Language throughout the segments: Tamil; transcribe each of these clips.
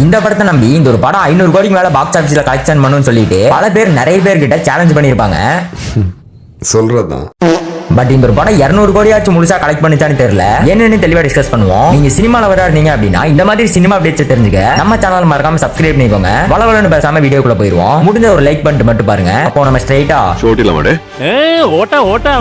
இந்த படத்தை நம்பி இந்த ஒரு படம் 500 கோடிக்கு மேல பாக்ஸ் ஆபீஸ்ல கலெக்ஷன் பண்ணுன்னு சொல்லிட்டு பல பேர் நிறைய பேர் கிட்ட சேலஞ்ச் பண்ணிருப்பாங்க. சொல்றதான். பட் இந்த ஒரு படம் 200 கோடியாச்சும் முழுசா கலெக்ட் பண்ணிச்சான்னு தெரியல. என்னன்னு தெளிவா டிஸ்கஸ் பண்ணுவோம். நீங்க சினிமால வராதீங்க அப்படின்னா இந்த மாதிரி சினிமா அப்டேட்ஸ் தெரிஞ்சுக்க நம்ம சேனல் மறக்காம சப்ஸ்கிரைப் பண்ணிக்கோங்க. வளவலன்னு பேசாம வீடியோக்குள்ள போயிருவோம். முடிஞ்ச ஒரு லைக் பண்ணிட்டு மட்டும் பாருங்க. அப்போ நம்ம ஸ்ட்ரைட்டா ஓட்டா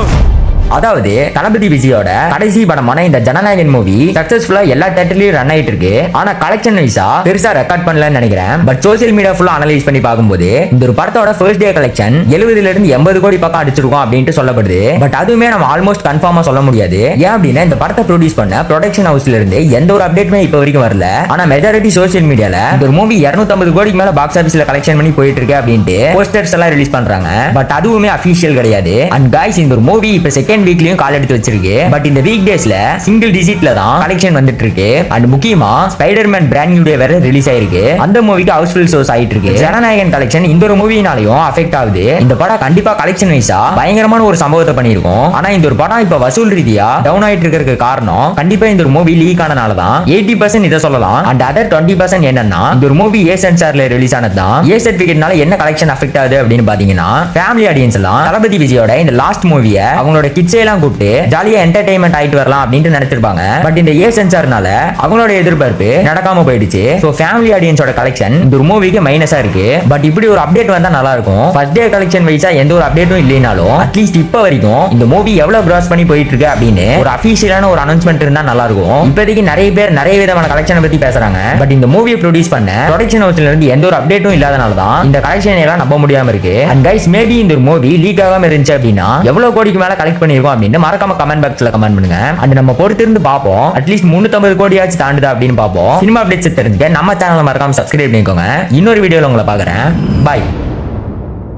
அதாவது தளபதி விஜயோட கடைசி படமான இந்த ஜனநாயகன் மூவி சக்சஸ்ஃபுல்லா எல்லா தியேட்டர்லயும் ரன் ஆயிட்டு இருக்கு. ஆனா கலெக்ஷன் வைஸா பெருசா ரெக்கார்ட் பண்ணலன்னு நினைக்கிறேன். பட் சோசியல் மீடியா ஃபுல்லா அனலைஸ் பண்ணி பார்க்கும்போது இந்த ஒரு படத்தோட ஃபர்ஸ்ட் டே கலெக்ஷன் 70 ல இருந்து 80 கோடி பக்கம் அடிச்சிருக்கும் அப்படின்ட்டு சொல்லப்படுது. பட் அதுவுமே நம்ம ஆல்மோஸ்ட் கன்ஃபார்மா சொல்ல முடியாது. ஏன் அப்படின்னா இந்த படத்தை ப்ரொடியூஸ் பண்ண ப்ரொடக்ஷன் ஹவுஸ்ல இருந்து எந்த ஒரு அப்டேட்டுமே இப்ப வரைக்கும் வரல. ஆனா மெஜாரிட்டி சோசியல் மீடியால இந்த ஒரு மூவி 250 கோடிக்கு மேல பாக்ஸ் ஆபீஸ்ல கலெக்ஷன் பண்ணி போயிட்டு இருக்கு அப்படின்ட்டு போஸ்டர்ஸ் எல்லாம் ரிலீஸ் பண்றாங்க. பட் அதுவுமே அபிஷியல் கிடையாது. அண்ட் गाइस இந்த ஒரு மூவி இப்ப செகண்ட் வீக்லயும் கால் எடுத்து வச்சிருக்கு. பட் இந்த வீக் டேஸ்ல சிங்கிள் டிஜிட்ல தான் கலெக்ஷன் வந்துட்டு இருக்கு. அண்ட் முக்கியமா ஸ்பைடர்மேன் பிராண்ட் நியூ டே வேற ரிலீஸ் ஆயிருக்கு. அந்த மூவிக்கு ஹவுஸ்ஃபுல் ஷோஸ் ஆயிட்டு இருக்கு. ஜனநாயகன் கலெக்ஷன் இந்த ஒரு மூவினாலயும் அஃபெக்ட் ஆகுது. இந்த படம் கண்டிப்பா கலெக்ஷன் வைஸா பயங்கரமான ஒரு சம்பவத்தை பண்ணிருக்கும். ஆனா இந்த ஒரு படம் இப்ப வசூல் ரீதியா டவுன் ஆயிட்டு இருக்கிறதுக்கு காரணம் கண்டிப்பா இந்த ஒரு மூவி லீக் ஆனனால தான். 80% இதை சொல்லலாம். அண்ட் அதர் 20% என்னன்னா இந்த ஒரு மூவி ஏ சென்சார்ல ரிலீஸ் ஆனதுதான். ஏ சர்டிபிகேட்னால என்ன கலெக்ஷன் அஃபெக்ட் ஆகுது அப்படின்னு பாத்தீங்கன்னா ஃபேமிலி ஆடியன்ஸ் எல்லாம் தளபதி விஜயோட இந்த லாஸ்ட் மூவியை அவங்களோட கிட்ஸ் எல்லாம் கூப்பிட்டு ஜாலியா என்டர்டெயின்மெண்ட் ஆயிட்டு வரலாம் அப்படின்னு நினைச்சிருப்பாங்க. பட் இந்த ஏ சென்சார்னால அவங்களோட எதிர்பார்ப்பு நடக்காம போயிடுச்சு. சோ ஃபேமிலி ஆடியன்ஸோட கலெக்ஷன் இந்த ஒரு மூவிக்கு மைனஸா இருக்கு. பட் இப்படி ஒரு அப்டேட் வந்தா நல்லா இருக்கும். ஃபர்ஸ்ட் டே கலெக்ஷன் வைஸா எந்த ஒரு அப்டேட்டும் இல்லைனாலும் அட்லீஸ்ட் இப்ப வரைக்கும் இந்த மூவி எவ்வளவு கிராஸ் பண்ணி போயிட்டு இருக்கு அப்படின்னு ஒரு அபிஷியலான ஒரு அனௌன்ஸ்மெண்ட் இருந்தா நல்லா இருக்கும். இப்போதைக்கு நிறைய பேர் நிறைய விதமான கலெக்ஷனை பத்தி பேசுறாங்க. பட் இந்த மூவியை ப்ரொடியூஸ் பண்ண ப்ரொடக்ஷன் ஹவுஸ்ல இருந்து எந்த ஒரு அப்டேட்டும் இல்லாதனால தான் இந்த கலெக்ஷன் எல்லாம் நம்ப முடியாம இருக்கு. அண்ட் கைஸ் மேபி இந்த ஒரு மூவி லீக் ஆகாம இருந்துச்சு அப்படின்னா எவ்வளவு கோடிக்கு மேல கலெக்ட் பண்ணிருக்கோம் அப்படின்னு மறக்காம கமெண்ட் பாக்ஸ்ல கமெண்ட் பண்ணுங்க. அண்ட் நம்ம பொறுத்து இருந்து பார்ப்போம். அட்லீஸ்ட் 350 கோடியாச்சும் தாண்டுதா அப்படின்னு பார்ப்போம். சினிமா அப்டேட்ஸ் தெரிஞ்சுக்க நம்ம சேனலை மறக்காம சப்ஸ்கிரைப் பண்ணிக்கோங்க. இன்னொரு வீடியோல உங்களை பார்க்கறேன். பை.